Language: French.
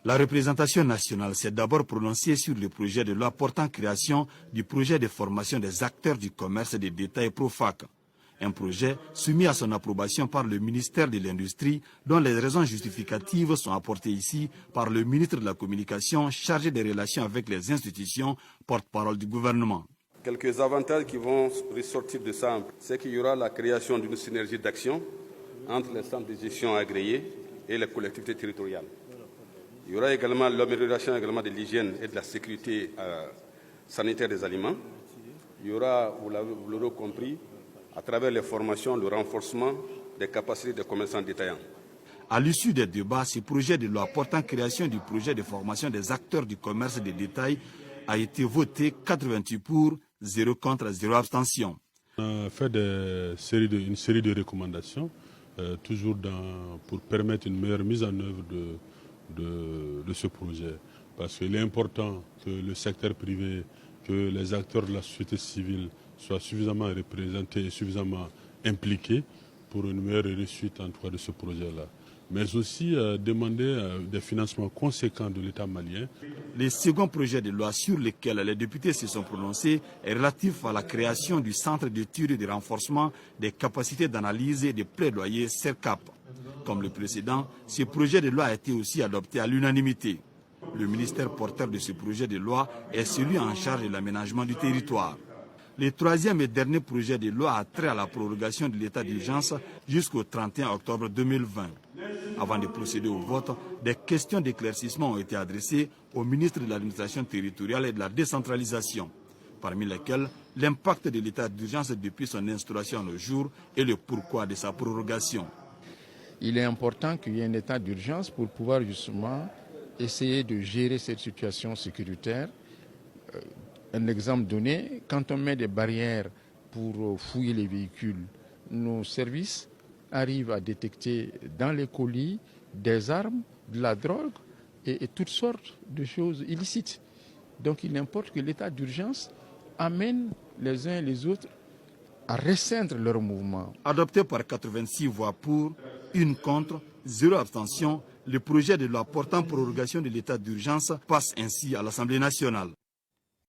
La représentation nationale s'est d'abord prononcée sur le projet de loi portant création du projet de formation des acteurs du commerce de détail Profac. Un projet soumis à son approbation par le ministère de l'Industrie, dont les raisons justificatives sont apportées ici par le ministre de la Communication chargé des relations avec les institutions, porte-parole du gouvernement. Quelques avantages qui vont ressortir de ça, c'est qu'il y aura la création d'une synergie d'action entre les centres de gestion agréés et les collectivités territoriales. Il y aura également l'amélioration de l'hygiène et de la sécurité sanitaire des aliments. Il y aura, vous l'aurez compris, à travers les formations, le renforcement des capacités des commerçants détaillants. À l'issue des débats, ce projet de loi portant création du projet de formation des acteurs du commerce de détail a été voté 88 pour, 0 contre, 0 abstention. On a fait une série de recommandations, toujours pour permettre une meilleure mise en œuvre de ce projet. Parce qu'il est important que le secteur privé, que les acteurs de la société civile soient suffisamment représentés et suffisamment impliqués pour une meilleure réussite en tout cas de ce projet-là. Mais aussi demander des financements conséquents de l'État malien. Le second projet de loi sur lequel les députés se sont prononcés est relatif à la création du Centre d'études et de renforcement des capacités d'analyse et de plaidoyer CERCAP. Comme le précédent, ce projet de loi a été aussi adopté à l'unanimité. Le ministère porteur de ce projet de loi est celui en charge de l'aménagement du territoire. Le troisième et dernier projet de loi a trait à la prorogation de l'état d'urgence jusqu'au 31 octobre 2020. Avant de procéder au vote, des questions d'éclaircissement ont été adressées au ministre de l'administration territoriale et de la décentralisation, parmi lesquelles l'impact de l'état d'urgence depuis son instauration à nos jours et le pourquoi de sa prorogation. Il est important qu'il y ait un état d'urgence pour pouvoir justement essayer de gérer cette situation sécuritaire. Un exemple donné, quand on met des barrières pour fouiller les véhicules, nos services arrivent à détecter dans les colis des armes, de la drogue et toutes sortes de choses illicites. Donc il importe que l'état d'urgence amène les uns et les autres à restreindre leurs mouvements. Adopté par 86 voix pour, 1 contre, 0 abstention, le projet de loi portant prorogation de l'état d'urgence passe ainsi à l'Assemblée nationale.